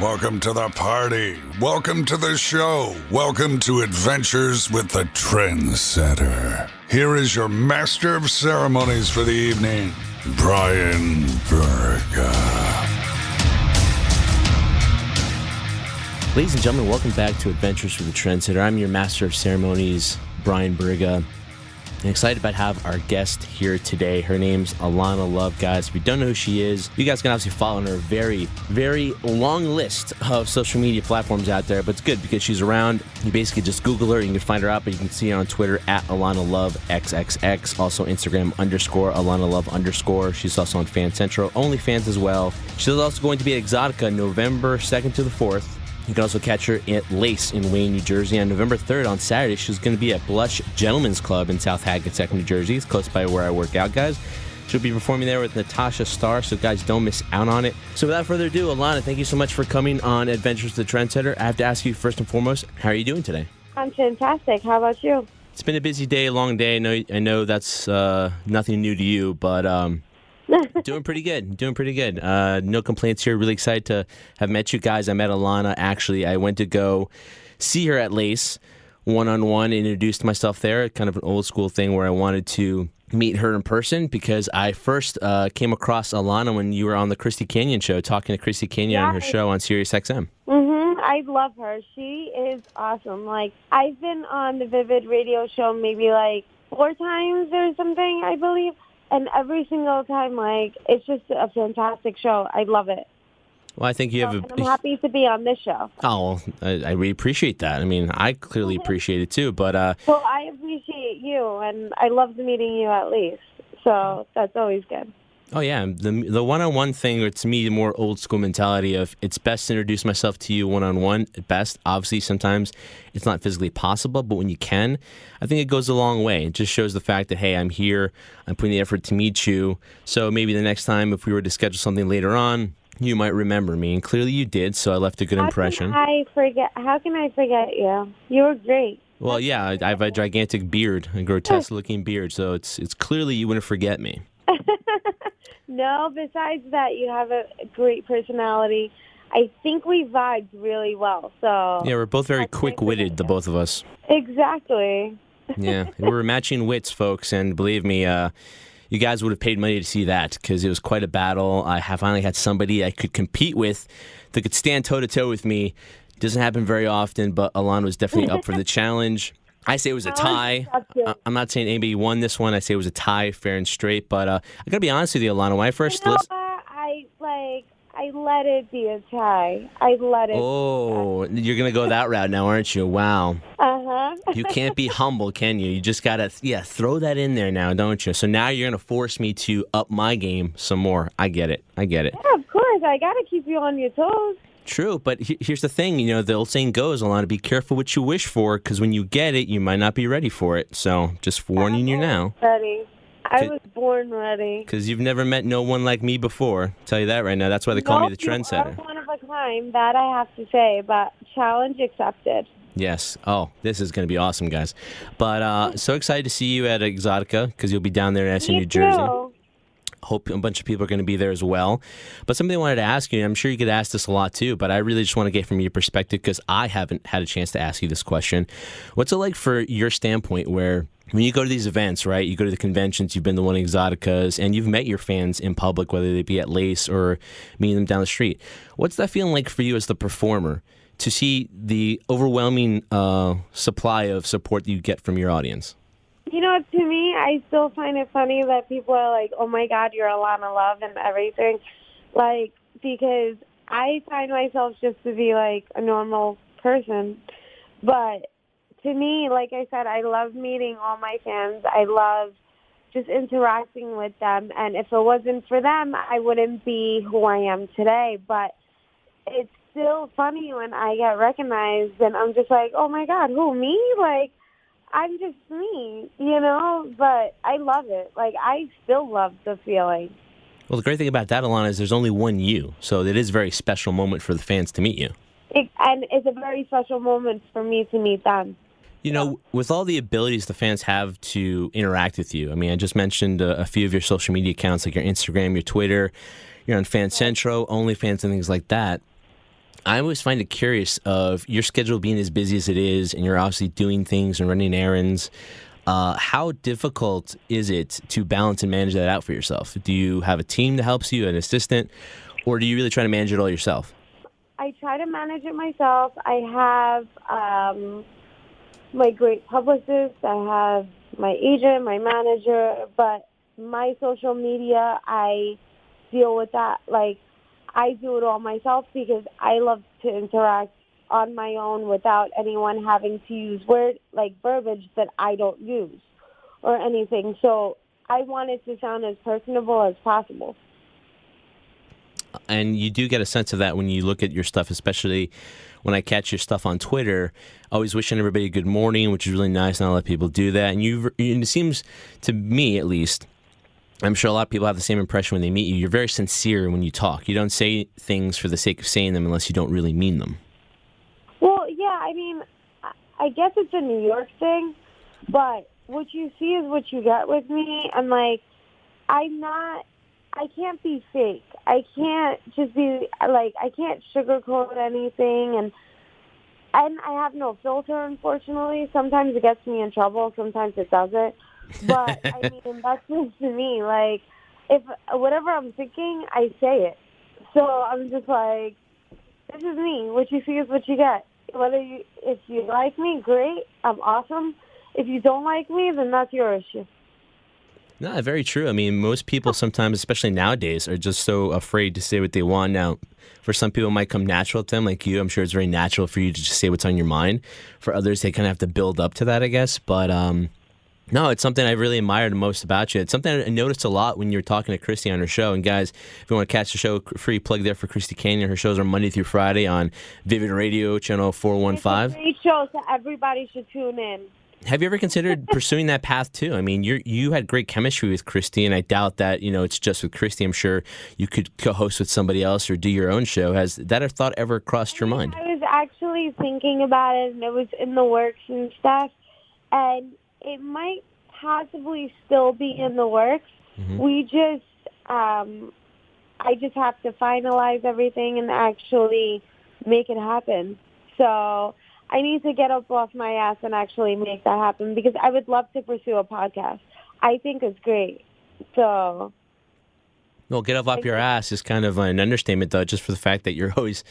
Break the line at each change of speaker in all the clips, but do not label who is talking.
Welcome to the party. Welcome to the show. Welcome to Adventures with the Trendsetter. Here is your master of ceremonies for the evening, Brian Berger.
Ladies and gentlemen, welcome back to Adventures with the Trendsetter. I'm your master of ceremonies, Brian Berger. I'm excited about have our guest here today. Her name's Alana Luv, guys. If you don't know who she is, you guys can obviously follow her very, very long list of social media platforms out there, but it's good because she's around. You basically just Google her, you can find her out, but you can see her on Twitter at Alana Luv XXX, also Instagram _Alana Luv _. She's also on Fancentro, OnlyFans as well. She's also going to be at Exxxotica November 2nd to the 4th. You can also catch her at Lace in Wayne, New Jersey. On November 3rd, on Saturday, she's going to be at Blush Gentlemen's Club in South Hackensack, New Jersey. It's close by where I work out, guys. She'll be performing there with Natasha Starr, so guys, don't miss out on it. So without further ado, Alana, thank you so much for coming on Adventures with the Trendsetter. I have to ask you first and foremost, how are you doing today?
I'm fantastic. How about you?
It's been a busy day, a long day. I know that's nothing new to you, but doing pretty good. No complaints here. Really excited to have met you guys. I met Alana, actually. I went to go see her at Lace one-on-one, introduced myself there, kind of an old school thing where I wanted to meet her in person because I first came across Alana when you were on the Christy Canyon show, talking to Christy Canyon on her show on Sirius XM.
I love her. She is awesome. Like, I've been on the Vivid radio show maybe like 4 times or something, I believe. And every single time, like, it's just a fantastic show. I love it.
Well, I think you have
and I'm happy to be on this show.
Oh, I really appreciate that. I mean, I clearly appreciate it too, but
Well, I appreciate you, and I loved meeting you at least. So that's always good.
Oh, yeah. The one-on-one thing, it's me, the more old-school mentality of it's best to introduce myself to you one-on-one at best. Obviously, sometimes it's not physically possible, but when you can, I think it goes a long way. It just shows the fact that, hey, I'm here, I'm putting the effort to meet you, so maybe the next time if we were to schedule something later on, you might remember me, and clearly you did, so I left a good impression.
How can I forget you? You were great.
Well, yeah, I have a gigantic beard, a grotesque-looking beard, so it's clearly you wouldn't forget me.
No, besides that, you have a great personality. I think we vibed really well. So
yeah, we're both very quick-witted, the both of us.
Exactly.
Yeah, we were matching wits, folks, and believe me, you guys would have paid money to see that because it was quite a battle. I finally had somebody I could compete with that could stand toe-to-toe with me. Doesn't happen very often, but Alana was definitely up for the challenge. I say it was a tie. I'm not saying anybody won this one. I say it was a tie, fair and straight. But I got to be honest with you, Alana. When I first listened...
I let it be a tie. I let it.
Oh, you're going to go that route now, aren't you? Wow.
Uh-huh.
You can't be humble, can you? You just got to, throw that in there now, don't you? So now you're going to force me to up my game some more. I get it.
Yeah, of course. I got to keep you on your toes.
True, but here's the thing. The old saying goes, Alana, be careful what you wish for, because when you get it, you might not be ready for it. So just warning you now.
Ready. I was born ready.
Because you've never met no one like me before. I'll tell you that right now. That's why they call me the Trendsetter.
You are one of a kind, that I have to say, but challenge accepted.
Yes. Oh, this is going to be awesome, guys. But so excited to see you at Exxxotica, because you'll be down there in Edison, New Jersey. Hope a bunch of people are going to be there as well. But something I wanted to ask you, and I'm sure you get asked this a lot too, but I really just want to get from your perspective because I haven't had a chance to ask you this question. What's it like for your standpoint where when you go to these events, right, you go to the conventions, you've been to one of Exxxoticas, and you've met your fans in public, whether they be at Lace or meeting them down the street. What's that feeling like for you as the performer to see the overwhelming supply of support that you get from your audience?
To me, I still find it funny that people are like, oh, my God, you're Alana Luv and everything. Like, because I find myself just to be, like, a normal person. But to me, like I said, I love meeting all my fans. I love just interacting with them. And if it wasn't for them, I wouldn't be who I am today. But it's still funny when I get recognized, and I'm just like, oh, my God, who, me? Like, I'm just me, but I love it. Like, I still love the feeling.
Well, the great thing about that, Alana, is there's only one you, so it is a very special moment for the fans to meet you.
And it's a very special moment for me to meet them.
With all the abilities the fans have to interact with you, I mean, I just mentioned a few of your social media accounts, like your Instagram, your Twitter, you're on Fancentro, OnlyFans, and things like that. I always find it curious of your schedule being as busy as it is, and you're obviously doing things and running errands. How difficult is it to balance and manage that out for yourself? Do you have a team that helps you, an assistant, or do you really try to manage it all yourself?
I try to manage it myself. I have my great publicist. I have my agent, my manager, but my social media, I deal with that. Like, I do it all myself because I love to interact on my own without anyone having to use verbiage that I don't use or anything. So I want it to sound as personable as possible.
And you do get a sense of that when you look at your stuff, especially when I catch your stuff on Twitter. Always wishing everybody a good morning, which is really nice. Not a lot of people do that. And it seems to me, at least, I'm sure a lot of people have the same impression when they meet you. You're very sincere when you talk. You don't say things for the sake of saying them unless you don't really mean them.
Well, yeah, I mean, I guess it's a New York thing, but what you see is what you get with me. And, like, I can't be fake. I can't just be, like, I can't sugarcoat anything. And I have no filter, unfortunately. Sometimes it gets me in trouble. Sometimes it doesn't. But, I mean, that's just me. Like, if whatever I'm thinking, I say it. So I'm just like, this is me. What you see is what you get. If you like me, great. I'm awesome. If you don't like me, then that's your issue.
No, very true. I mean, most people sometimes, especially nowadays, are just so afraid to say what they want. Now, for some people, it might come natural to them, like you. I'm sure it's very natural for you to just say what's on your mind. For others, they kind of have to build up to that, I guess. But no, it's something I really admired most about you. It's something I noticed a lot when you were talking to Christy on her show. And guys, if you want to catch the show, free plug there for Christy Canyon. Her shows are Monday through Friday on Vivid Radio, channel 415.
It's a great show, so everybody should tune in.
Have you ever considered pursuing that path too? I mean, you had great chemistry with Christy, and I doubt that it's just with Christy. I'm sure you could co-host with somebody else or do your own show. Has that thought ever crossed your mind?
I was actually thinking about it, and it was in the works and stuff, and it might possibly still be in the works. Mm-hmm. We just, I just have to finalize everything and actually make it happen. So I need to get up off my ass and actually make that happen because I would love to pursue a podcast. I think it's great. So,
well, get up off your ass is kind of an understatement, though, just for the fact that you're always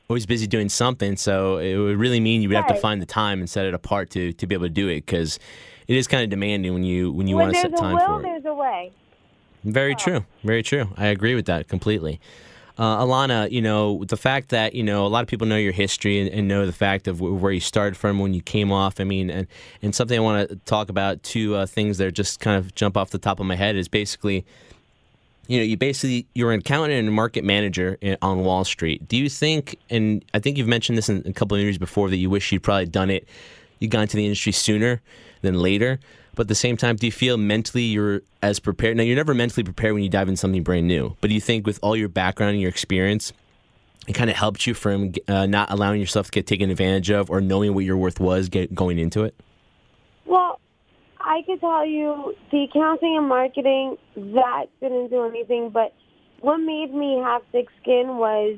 busy doing something. So it would really mean you would have to find the time and set it apart to be able to do it because it is kind of demanding when you want to set time for it.
There's a way.
Very true. Very true. I agree with that completely. Alana, the fact that, a lot of people know your history and know the fact of where you started from when you came off. I mean, and something I want to talk about, two things that just kind of jump off the top of my head is basically, you're an accountant and a market manager on Wall Street. Do you think, and I think you've mentioned this in a couple of interviews before, that you wish you'd probably done it, you got into the industry sooner than later. But at the same time, do you feel mentally you're as prepared? Now, you're never mentally prepared when you dive into something brand new. But do you think with all your background and your experience, it kind of helped you from not allowing yourself to get taken advantage of or knowing what your worth was going into it?
Well, I could tell you the accounting and marketing, that didn't do anything. But what made me have thick skin was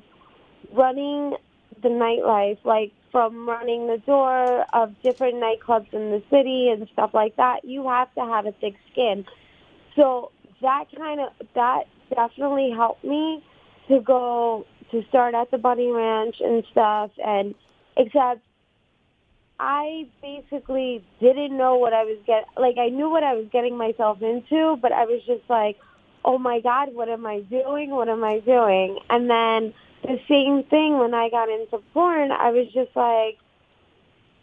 running the nightlife, like from running the door of different nightclubs in the city and stuff like that. You have to have a thick skin. So that definitely helped me to start at the Bunny Ranch and stuff. And except I basically didn't know what I was I knew what I was getting myself into, but I was just like, oh my God, what am I doing? What am I doing? And then the same thing when I got into porn, I was just like,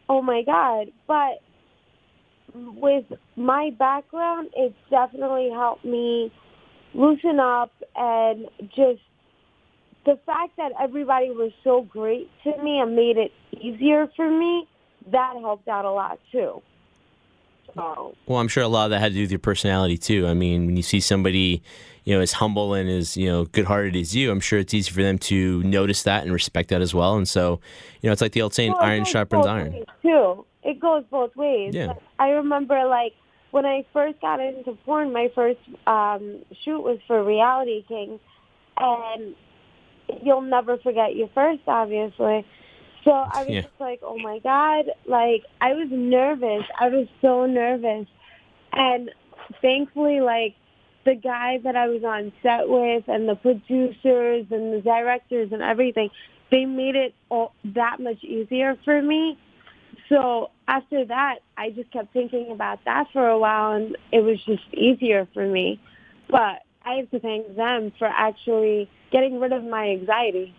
oh my God. But with my background, it's definitely helped me loosen up, and just the fact that everybody was so great to me and made it easier for me, that helped out a lot too. So.
Well, I'm sure a lot of that had to do with your personality too. I mean, when you see somebody, as humble and as, good-hearted as you, I'm sure it's easy for them to notice that and respect that as well. And so, it's like the old saying, iron sharpens iron.
Too. It goes both ways.
Yeah.
I remember, when I first got into porn, my first shoot was for Reality Kings, and you'll never forget your first, obviously. So I was just like, oh, my God. Like, I was nervous. I was so nervous. And thankfully, like, the guy that I was on set with and the producers and the directors and everything, they made it all that much easier for me. So after that, I just kept thinking about that for a while, and it was just easier for me. But I have to thank them for actually getting rid of my anxiety.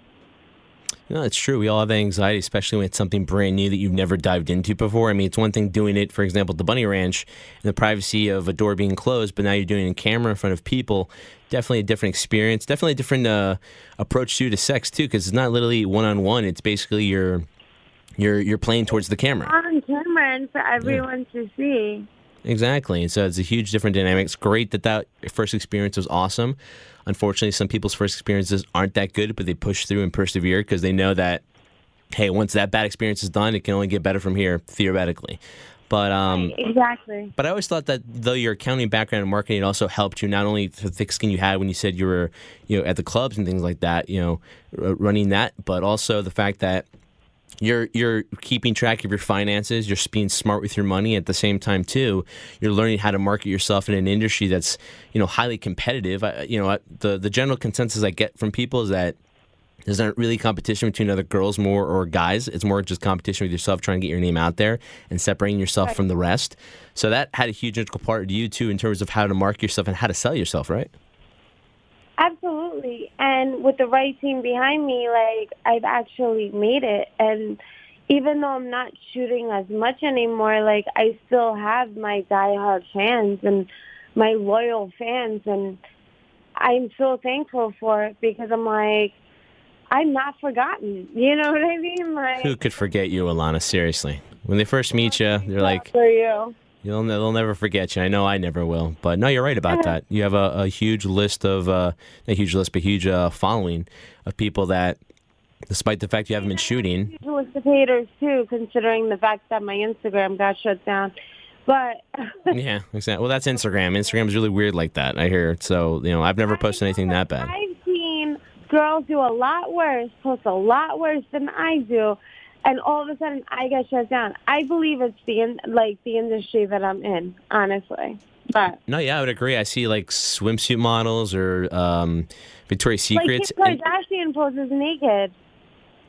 No, it's true. We all have anxiety, especially when it's something brand new that you've never dived into before. I mean, it's one thing doing it, for example, at the Bunny Ranch in the privacy of a door being closed, but now you're doing it in camera in front of people. Definitely a different experience. Definitely a different approach to sex, too, because it's not literally one-on-one. It's basically you're playing towards the camera.
On camera and for everyone to see.
Exactly. And so it's a huge different dynamic. It's great that first experience was awesome. Unfortunately, some people's first experiences aren't that good, but they push through and persevere because they know that, hey, once that bad experience is done, it can only get better from here, theoretically. But
right, exactly.
But I always thought that though your accounting background and marketing, it also helped you not only the thick skin you had when you said you were, at the clubs and things like that, running that, but also the fact that you're keeping track of your finances. You're being smart with your money at the same time too. You're learning how to market yourself in an industry that's highly competitive. The general consensus I get from people is that there's not really competition between other girls more or guys. It's more just competition with yourself, trying to get your name out there and separating yourself from the rest. So that had a huge integral part to you too in terms of how to market yourself and how to sell yourself, right?
Absolutely. And with the right team behind me, like, I've actually made it. And even though I'm not shooting as much anymore, like, I still have my diehard fans and my loyal fans. And I'm so thankful for it because I'm like, I'm not forgotten. You know what I mean? Like,
who could forget you, Alana? Seriously. When they first meet you, they're like,
for you.
They'll never forget you. I know I never will. But no, you're right about that. You have a huge list of, not a huge list, but huge following of people that, despite the fact you haven't been shooting.
Huge list of haters, too, considering the fact that my Instagram got shut down. But
yeah, exactly. Well, that's Instagram. Instagram is really weird like that, I hear. So, I've never posted anything that bad.
I've seen girls do a lot worse, post a lot worse than I do. And all of a sudden, I get shut down. I believe it's the industry that I'm in, honestly. But
no, yeah, I would agree. I see like swimsuit models or Victoria's Secrets.
Like Kim Kardashian poses naked.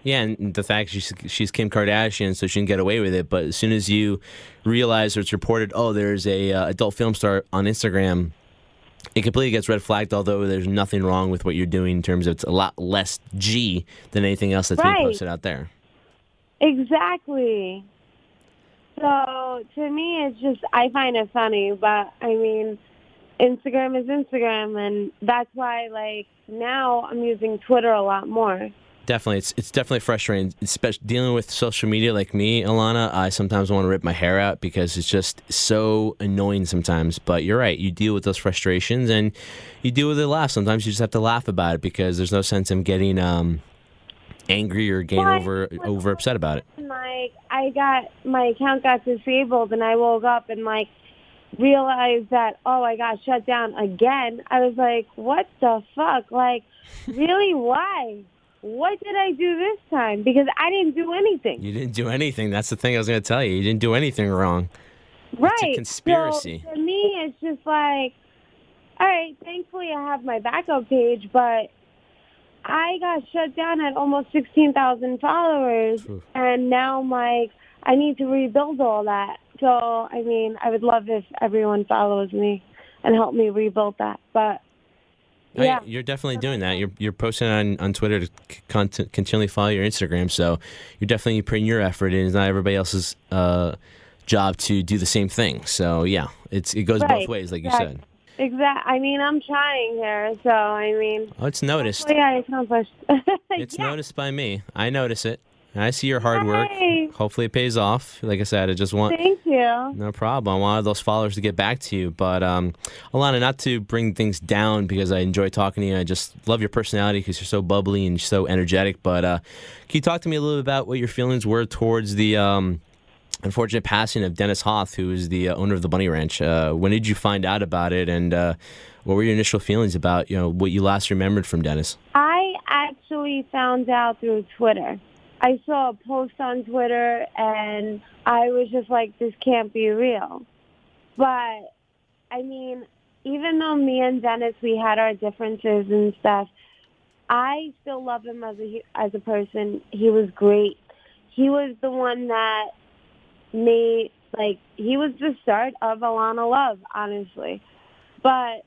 Yeah, and the fact she's Kim Kardashian, so she can get away with it. But as soon as you realize or it's reported, oh, there's a adult film star on Instagram, it completely gets red flagged. Although there's nothing wrong with what you're doing in terms of it's a lot less G than anything else that's being posted out there.
Exactly. So to me, it's just, I find it funny, but I mean, Instagram is Instagram, and that's why, like, now I'm using Twitter a lot more.
Definitely. It's definitely frustrating, especially dealing with social media like me, Alana. I sometimes want to rip my hair out because it's just so annoying sometimes. But you're right. You deal with those frustrations, and you deal with it laugh. Sometimes you just have to laugh about it because there's no sense in getting angry or getting over upset about it.
Like, my account got disabled, and I woke up and, like, realized that, oh, I got shut down again. I was like, what the fuck? Like, really? Why? What did I do this time? Because I didn't do anything.
You didn't do anything. That's the thing I was going to tell you. You didn't do anything wrong.
Right.
It's a conspiracy.
So to me, it's just like, all right, thankfully I have my backup page, but I got shut down at almost 16,000 followers, and now I'm like, I need to rebuild all that. So, I mean, I would love if everyone follows me and help me rebuild that. But yeah,
you're definitely doing that. You're posting on Twitter to continually follow your Instagram, so you're definitely putting your effort in. It's not everybody else's job to do the same thing. So yeah, it goes both ways, like you said.
Exactly. I mean, I'm trying here, so I mean.
Oh, it's noticed.
I accomplished.
It's noticed by me. I notice it. I see your hard work. Hopefully it pays off. Like I said, I just want...
Thank you.
No problem. I wanted those followers to get back to you. But, Alana, not to bring things down because I enjoy talking to you. I just love your personality because you're so bubbly and so energetic. But can you talk to me a little bit about what your feelings were towards the unfortunate passing of Dennis Hoth, who is the owner of the Bunny Ranch? When did you find out about it? And what were your initial feelings about, what you last remembered from Dennis?
I actually found out through Twitter. I saw a post on Twitter, and I was just like, this can't be real. But, I mean, even though me and Dennis, we had our differences and stuff, I still love him as a person. He was great. He was the one that made, like, he was the start of Alana Luv, honestly. But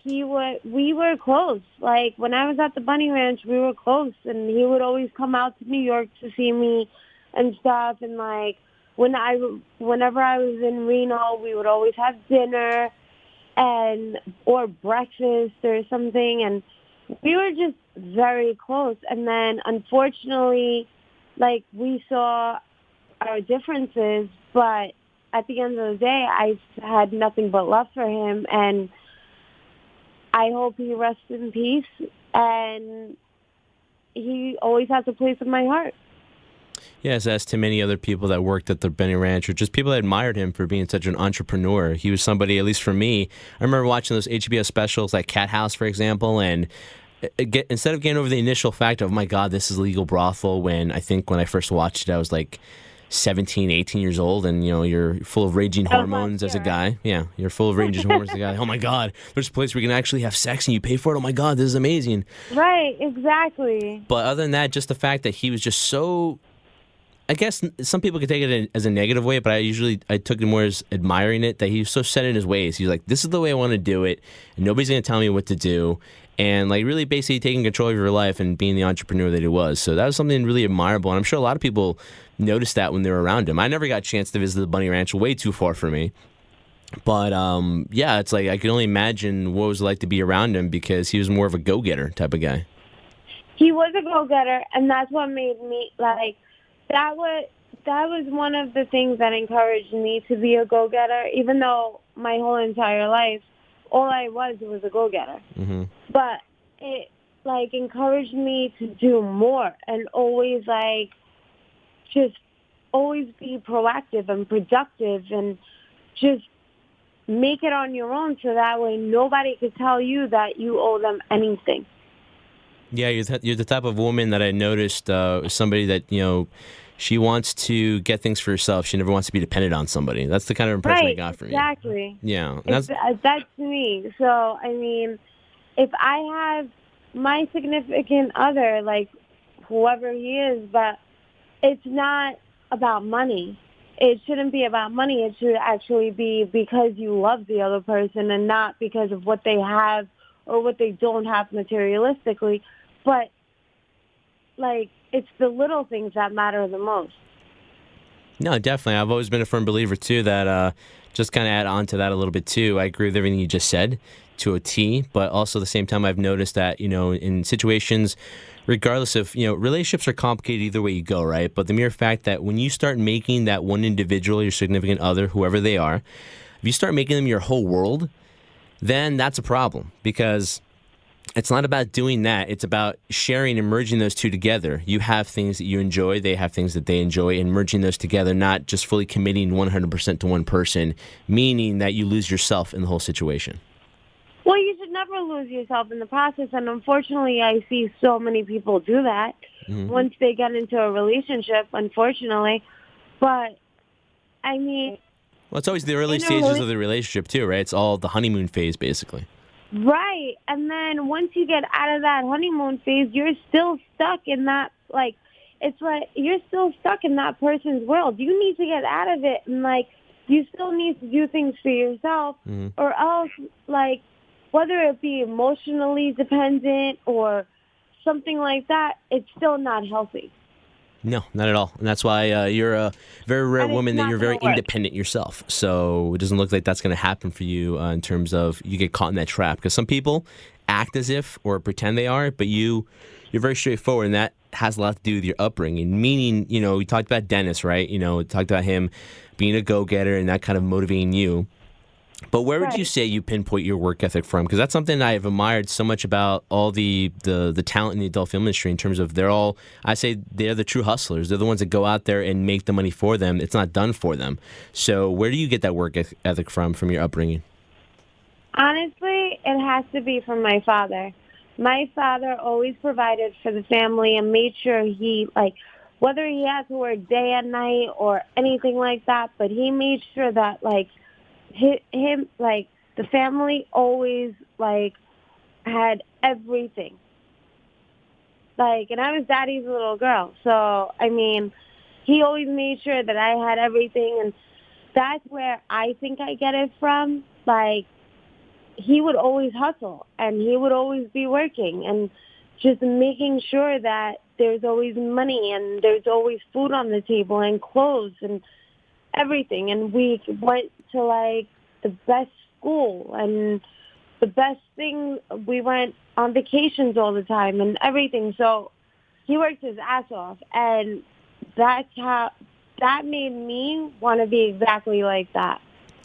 we were close. Like, when I was at the Bunny Ranch, we were close, and he would always come out to New York to see me and stuff. And, like, whenever I was in Reno, we would always have dinner or breakfast or something, and we were just very close. And then, unfortunately, like, we saw our differences, but at the end of the day, I had nothing but love for him, and I hope he rests in peace, and he always has a place in my heart.
Yes, as to many other people that worked at the Bunny Ranch, or just people that admired him for being such an entrepreneur. He was somebody, at least for me, I remember watching those HBO specials like Cat House, for example, and instead of getting over the initial fact of, my God, this is a legal brothel, when I first watched it, I was like 17, 18 years old, and you're full of raging hormones as a guy. Yeah, you're full of raging hormones as a guy. Oh my God, there's a place where you can actually have sex and you pay for it. Oh my God, this is amazing.
Right, exactly.
But other than that, just the fact that he was just so, I guess some people could take it as a negative way, but I took it more as admiring it, that he was so set in his ways. He was like, this is the way I want to do it, and nobody's going to tell me what to do. And like really basically taking control of your life and being the entrepreneur that he was. So that was something really admirable. And I'm sure a lot of people noticed that when they were around him. I never got a chance to visit the Bunny Ranch, way too far for me. But yeah, it's like I can only imagine what it was like to be around him, because he was more of a go-getter type of guy.
He was a go-getter, and that's what made me, like, that was one of the things that encouraged me to be a go-getter, even though my whole entire life, all I was a go-getter. Mm-hmm. But it, like, encouraged me to do more and always, like, just always be proactive and productive and just make it on your own, so that way nobody could tell you that you owe them anything.
Yeah, you're the type of woman that I noticed, somebody that, she wants to get things for herself. She never wants to be dependent on somebody. That's the kind of impression I got from you.
Exactly.
Yeah.
That's me. So, I mean, if I have my significant other, like whoever he is, but it's not about money. It shouldn't be about money. It should actually be because you love the other person and not because of what they have or what they don't have materialistically. But, like, it's the little things that matter the most.
No, definitely. I've always been a firm believer, too, that just kind of add on to that a little bit, too. I agree with everything you just said to a T, but also at the same time, I've noticed that, in situations, regardless of, relationships are complicated either way you go, right? But the mere fact that when you start making that one individual, your significant other, whoever they are, if you start making them your whole world, then that's a problem, because it's not about doing that. It's about sharing and merging those two together. You have things that you enjoy, they have things that they enjoy, and merging those together, not just fully committing 100% to one person, meaning that you lose yourself in the whole situation.
Well, you should never lose yourself in the process, and unfortunately, I see so many people do that once they get into a relationship, unfortunately. But, I mean...
Well, it's always the early stages of the relationship, too, right? It's all the honeymoon phase, basically.
Right. And then once you get out of that honeymoon phase, you're still stuck in that, like, it's like you're still stuck in that person's world. You need to get out of it, and, like, you still need to do things for yourself, or else, like, whether it be emotionally dependent or something like that, it's still not healthy.
No, not at all. And that's why you're a very rare woman, that you're very independent yourself. So it doesn't look like that's going to happen for you in terms of you get caught in that trap. Because some people act as if or pretend they are, but you're very straightforward, and that has a lot to do with your upbringing. Meaning, we talked about Dennis, right? We talked about him being a go-getter and that kind of motivating you. But where would you say you pinpoint your work ethic from? Because that's something I've admired so much about all the talent in the adult film industry, in terms of they're the true hustlers. They're the ones that go out there and make the money for them. It's not done for them. So where do you get that work ethic from your upbringing?
Honestly, it has to be from my father. my father always provided for the family and made sure he, like, whether he had to work day and night or anything like that, but he made sure that, like, him, like, the family always, like, had everything. Like, and I was daddy's little girl, so, I mean, he always made sure that I had everything, and that's where I think I get it from. Like, he would always hustle, and he would always be working, and just making sure that there's always money, and there's always food on the table, and clothes, and everything. And we went to, like, the best school, and the best thing, we went on vacations all the time, and everything. So he worked his ass off, and that made me want to be exactly like that.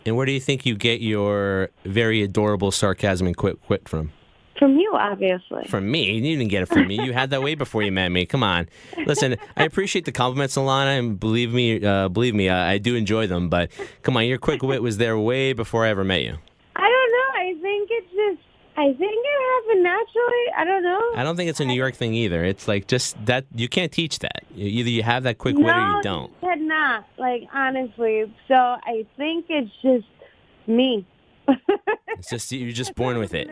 And where do you think you get your very adorable sarcasm and quit from?
From you, obviously.
From me? You didn't get it from me. You had that way before you met me. Come on. Listen, I appreciate the compliments, Alana, and believe me, I do enjoy them. But come on, your quick wit was there way before I ever met you.
I don't know. I think it happened naturally. I don't know.
I don't think it's a New York thing either. It's like just that you can't teach that. Either you have that quick wit or you don't.
No, not. Like, honestly. So I think it's just me.
It's just you're just born with it.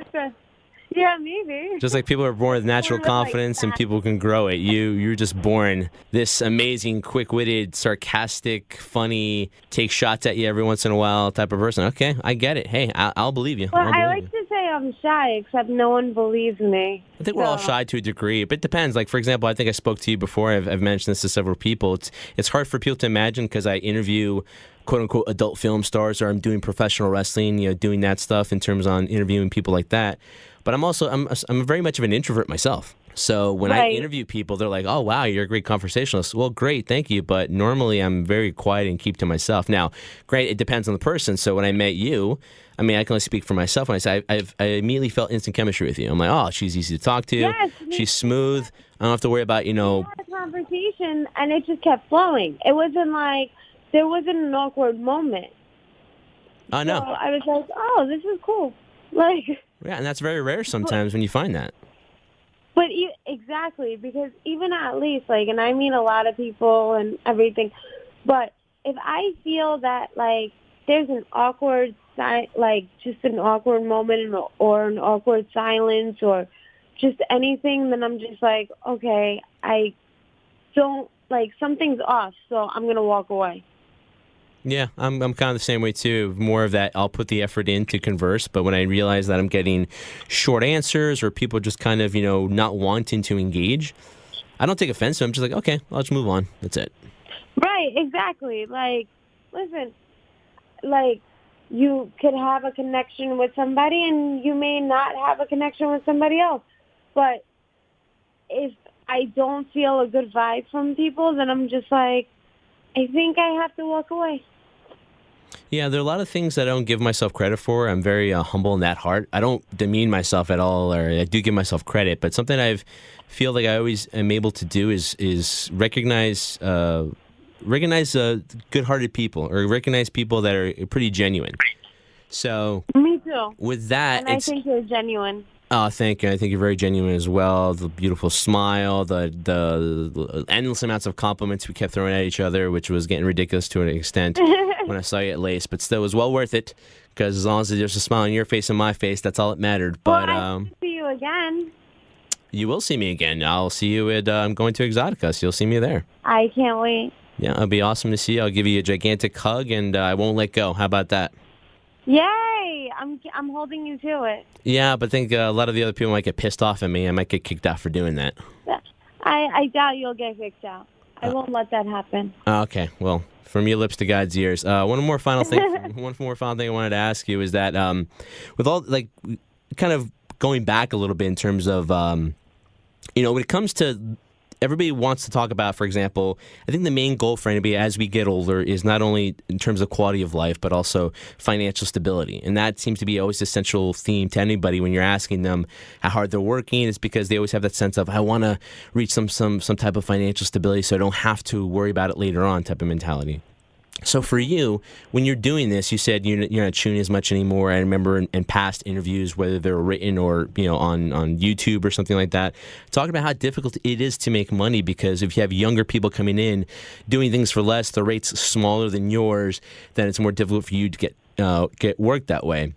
Yeah, maybe.
Just like people are born with natural confidence and people can grow it. You're just born this amazing, quick-witted, sarcastic, funny, take shots at you every once in a while type of person. Okay, I get it. Hey, I'll believe you.
Well, I like to say I'm shy, except no one believes me.
I think we're all shy to a degree, but it depends. Like, for example, I think I spoke to you before. I've mentioned this to several people. It's hard for people to imagine because I interview quote-unquote adult film stars, or I'm doing professional wrestling, doing that stuff in terms on interviewing people like that. But I'm very much of an introvert myself. So when I interview people, they're like, oh, wow, you're a great conversationalist. Well, great, thank you. But normally I'm very quiet and keep to myself. Now, great, it depends on the person. So when I met you, I mean, I can only speak for myself when I say I immediately felt instant chemistry with you. I'm like, oh, she's easy to talk to.
Yes,
she's smooth. I don't have to worry about,
We had a conversation, and it just kept flowing. It wasn't like there wasn't an awkward moment.
Oh, no.
So I was like, oh, this is cool. Like...
Yeah, and that's very rare sometimes when you find that.
But exactly, because even at least, like, and I meet a lot of people and everything, but if I feel that, like, there's an awkward, just an awkward moment or an awkward silence or just anything, then I'm just like, okay, I don't, like, something's off, so I'm going to walk away.
Yeah, I'm kind of the same way too. More of that, I'll put the effort in to converse, but when I realize that I'm getting short answers or people just kind of, not wanting to engage, I don't take offense to them. I'm just like, okay, I'll just move on. That's it.
Right, exactly. Like, listen, like, you could have a connection with somebody and you may not have a connection with somebody else. But if I don't feel a good vibe from people, then I'm just like, I think I have to walk away.
Yeah, there are a lot of things that I don't give myself credit for. I'm very humble in that heart. I don't demean myself at all, or I do give myself credit. But something I feel like I always am able to do is recognize good-hearted people, or recognize people that are pretty genuine. So
me too.
With that,
and I think you're genuine.
Oh, thank you. I think you're very genuine as well. The beautiful smile, the endless amounts of compliments we kept throwing at each other, which was getting ridiculous to an extent when I saw you at Lace. But still, it was well worth it, because as long as there's a smile on your face and my face, that's all that mattered. But
I hope to see you again.
You will see me again. I'll see you at, I'm going to Exxxotica, so you'll see me there.
I can't wait.
Yeah, it'll be awesome to see you. I'll give you a gigantic hug, and I won't let go. How about that?
Yay! I'm holding you to it.
Yeah, but I think a lot of the other people might get pissed off at me. I might get kicked out for doing that.
I doubt you'll get kicked out. I won't let that happen.
Okay, well, from your lips to God's ears. One more final thing I wanted to ask you is that with all, like, kind of going back a little bit in terms of, when it comes to, everybody wants to talk about, for example, I think the main goal for anybody as we get older is not only in terms of quality of life, but also financial stability. And that seems to be always the central theme to anybody when you're asking them how hard they're working. It's because they always have that sense of, I want to reach some type of financial stability so I don't have to worry about it later on type of mentality. So for you, when you're doing this, you said you're not shooting as much anymore. I remember in past interviews, whether they're written or on YouTube or something like that, talking about how difficult it is to make money, because if you have younger people coming in doing things for less, the rate's smaller than yours, then it's more difficult for you to get work that way.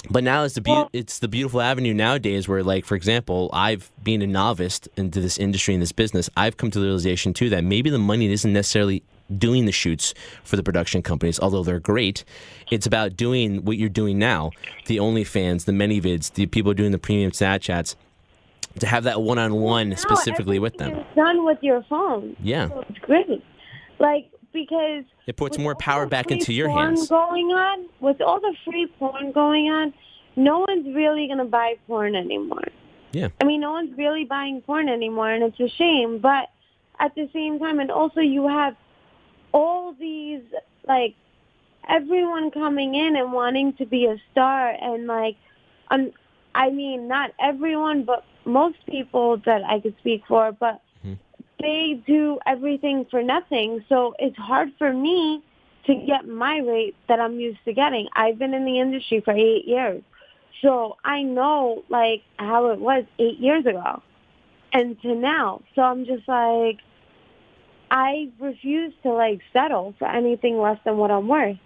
But now it's the beautiful avenue nowadays where, like, for example, I've been a novice into this industry and this business. I've come to the realization, too, that maybe the money isn't necessarily doing the shoots for the production companies, although they're great. It's about doing what you're doing now, the OnlyFans, the ManyVids, the people doing the premium Snapchats, to have that one-on-one specifically with them.
It's done with your phone.
Yeah.
So it's great. Like, because
it puts more power back into your hands.
With all the free porn going on, no one's really going to buy porn anymore.
Yeah.
I mean, no one's really buying porn anymore, and it's a shame. But at the same time, and also you have all these, like, everyone coming in and wanting to be a star, and, like, I mean, not everyone, but most people that I could speak for, but they do everything for nothing. So it's hard for me to get my rate that I'm used to getting. I've been in the industry for 8 years. So I know, like, how it was 8 years ago and to now. So I'm just like, I refuse to, like, settle for anything less than what I'm worth.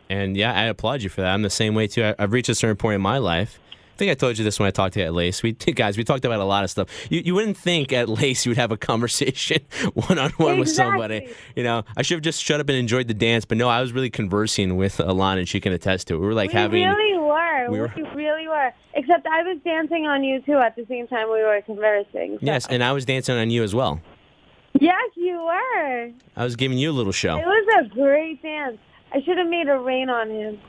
And yeah, I applaud you for that. I'm the same way too. I've reached a certain point in my life. I think I told you this when I talked to you at Lace. We talked about a lot of stuff. You wouldn't think at Lace you would have a conversation one-on-one with somebody. You know, I should have just shut up and enjoyed the dance, but no, I was really conversing with Alana, and she can attest to it. We were like
We really were. Except I was dancing on you too at the same time we were conversing. So.
Yes, and I was dancing on you as well.
Yes, you were.
I was giving you a little show.
It was a great dance. I should have made it rain on him.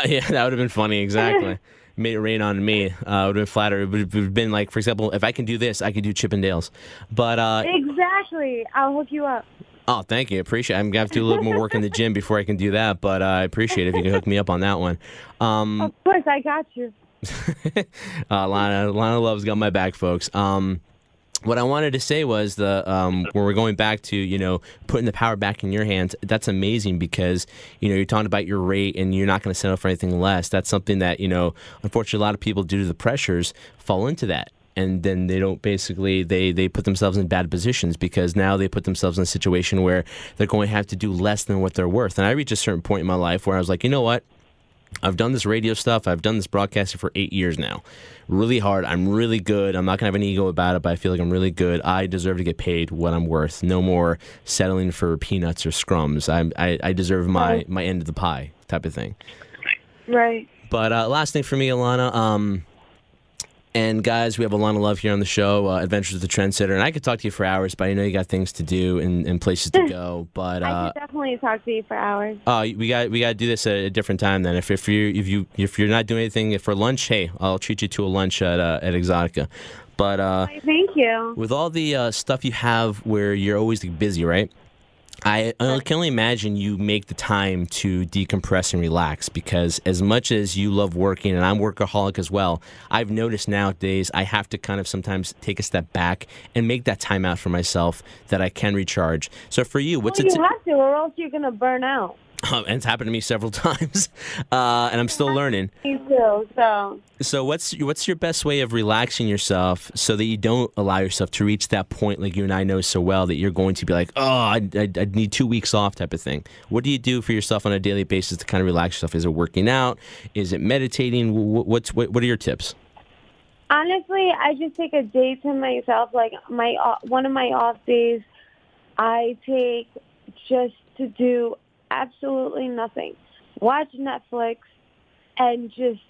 Yeah, that would have been funny, exactly. Made it rain on me. Would have been flatter. It would have been like, for example, if I can do this, I could do Chippendales. But
exactly. I'll hook you up.
Oh, thank you. Appreciate it. I'm going to have to do a little more work in the gym before I can do that, but I appreciate it if you can hook me up on that one.
Of course, I got you.
Lana Love's got my back, folks. What I wanted to say was when we're going back to, putting the power back in your hands, that's amazing because, you're talking about your rate and you're not going to settle for anything less. That's something that, unfortunately, a lot of people, due to the pressures, fall into that. And then they don't they put themselves in bad positions because now they put themselves in a situation where they're going to have to do less than what they're worth. And I reached a certain point in my life where I was like, you know what? I've done this radio stuff. I've done this broadcasting for 8 years now. Really hard. I'm really good. I'm not going to have an ego about it, but I feel like I'm really good. I deserve to get paid what I'm worth. No more settling for peanuts or scrums. I deserve my end of the pie type of thing.
Right.
But last thing for me, Alana, and guys, we have Alana Luv here on the show, Adventures with the Trendsetter, and I could talk to you for hours, but I know you got things to do and places to go. But
I could definitely talk to you for hours.
Oh, we got to do this at a different time then. If you're not doing anything for lunch, hey, I'll treat you to a lunch at Exxxotica. But
thank you.
With all the stuff you have where you're always busy, right? I can only imagine you make the time to decompress and relax because as much as you love working, and I'm workaholic as well, I've noticed nowadays I have to kind of sometimes take a step back and make that time out for myself that I can recharge. So for you, what's it?
You have to, or else you're going to burn out.
And it's happened to me several times, and I'm still learning.
Me too.
So what's your best way of relaxing yourself so that you don't allow yourself to reach that point like you and I know so well that you're going to be like, oh, I need 2 weeks off type of thing. What do you do for yourself on a daily basis to kind of relax yourself? Is it working out? Is it meditating? What are your tips?
Honestly, I just take a day to myself. Like one of my off days, I take just to do absolutely nothing. Watch Netflix and just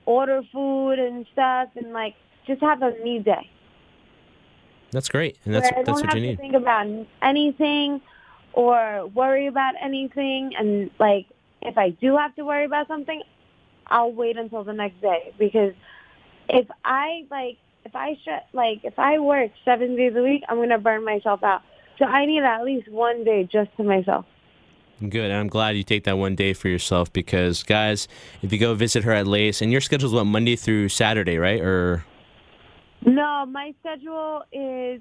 order food and stuff and just have a me day.
That's great. And that's what you need. I don't have to
think about anything or worry about anything. And if I do have to worry about something, I'll wait until the next day because if I work 7 days a week, I'm going to burn myself out. So I need at least one day just to myself.
Good, and I'm glad you take that one day for yourself because, guys, if you go visit her at Lace, and your schedule's Monday through Saturday, right? Or
no, my schedule is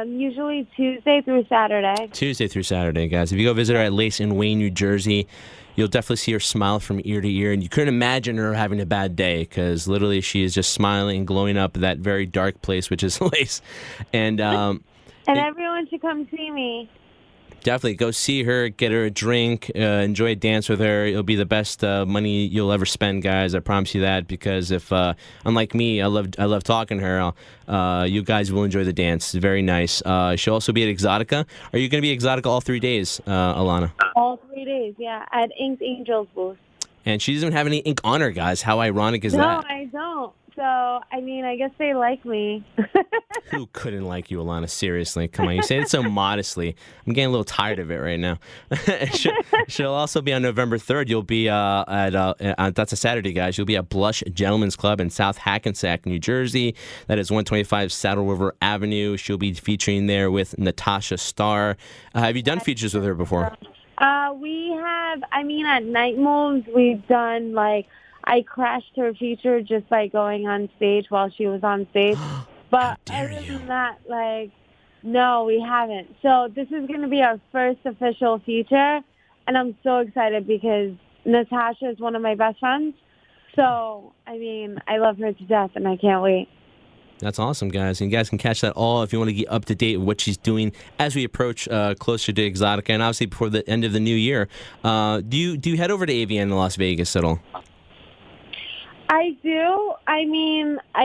Usually Tuesday through Saturday.
Tuesday through Saturday, guys. If you go visit her at Lace in Wayne, New Jersey, you'll definitely see her smile from ear to ear, and you couldn't imagine her having a bad day because literally she is just smiling and glowing up that very dark place, which is Lace. And
Everyone should come see me.
definitely go see her, get her a drink, enjoy a dance with her. It'll be the best money you'll ever spend, guys. I promise you that. Because if, unlike me, I love talking to her. You guys will enjoy the dance. It's very nice. She'll also be at Exxxotica. Are you going to be at Exxxotica all 3 days, Alana?
All 3 days, yeah, at Ink's Angels booth.
And she doesn't have any ink on her, guys. How ironic is that?
No, I don't. So, I guess they like me.
Who couldn't like you, Alana? Seriously, come on. You say it so modestly. I'm getting a little tired of it right now. She'll also be on November 3rd. You'll be that's a Saturday, guys. You'll be at Blush Gentlemen's Club in South Hackensack, New Jersey. That is 125 Saddle River Avenue. She'll be featuring there with Natasha Starr. Have you done features with her before?
We have, at Night Moves, we've done, I crashed her feature just by going on stage while she was on stage. But other than that, no, we haven't. So this is going to be our first official feature, and I'm so excited because Natasha is one of my best friends. So, I love her to death, and I can't wait.
That's awesome, guys. And you guys can catch that all if you want to get up to date with what she's doing as we approach closer to Exxxotica, and obviously before the end of the new year. Do you head over to AVN in Las Vegas at all?
I do. I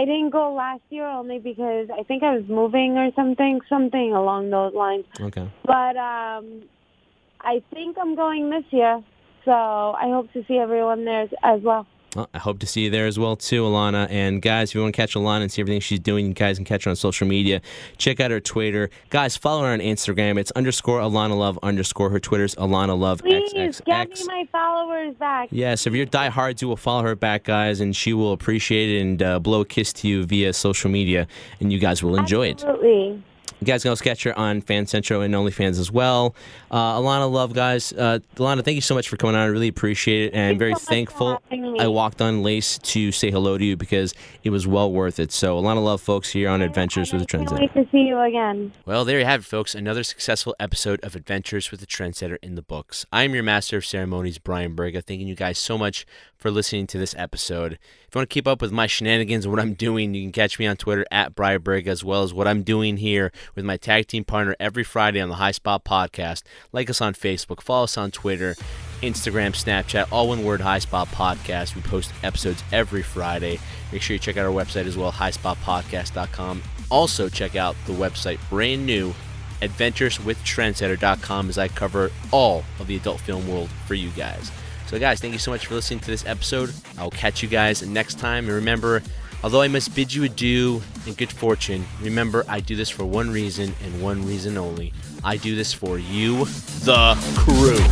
didn't go last year only because I think I was moving or something along those lines.
Okay.
But I think I'm going this year, so I hope to see everyone there as well.
Well, I hope to see you there as well, too, Alana. And, guys, if you want to catch Alana and see everything she's doing, you guys can catch her on social media. Check out her Twitter. Guys, follow her on Instagram. It's _Alana Luv _ her Twitter's Alana Luv
Please,
XXX.
get me my followers back.
Yes, if you're diehards, you will follow her back, guys, and she will appreciate it and blow a kiss to you via social media, and you guys will enjoy it.
Absolutely.
You guys can also catch her on Fancentro and OnlyFans as well. Alana Luv, guys. Alana, thank you so much for coming on. I really appreciate it, and I'm very thankful I walked on Lace to say hello to you because it was well worth it. So, Alana Luv, folks, here on Adventures with the Trendsetter.
I can't wait to see you again.
Well, there you have it, folks. Another successful episode of Adventures with the Trendsetter in the books. I'm your Master of Ceremonies, Brian Briga. Thanking you guys so much for listening to this episode. If you want to keep up with my shenanigans and what I'm doing, you can catch me on Twitter at Brian Briga, as well as what I'm doing here with my tag team partner every Friday on the High Spot Podcast. Like us on Facebook, follow us on Twitter, Instagram, Snapchat, all one word, High Spot Podcast. We post episodes every Friday. Make sure you check out our website as well, highspotpodcast.com. Also, check out the website, brand new, adventureswithtrendsetter.com, as I cover all of the adult film world for you guys. So, guys, thank you so much for listening to this episode. I'll catch you guys next time. And remember, although I must bid you adieu and good fortune, remember, I do this for one reason and one reason only. I do this for you, the crew.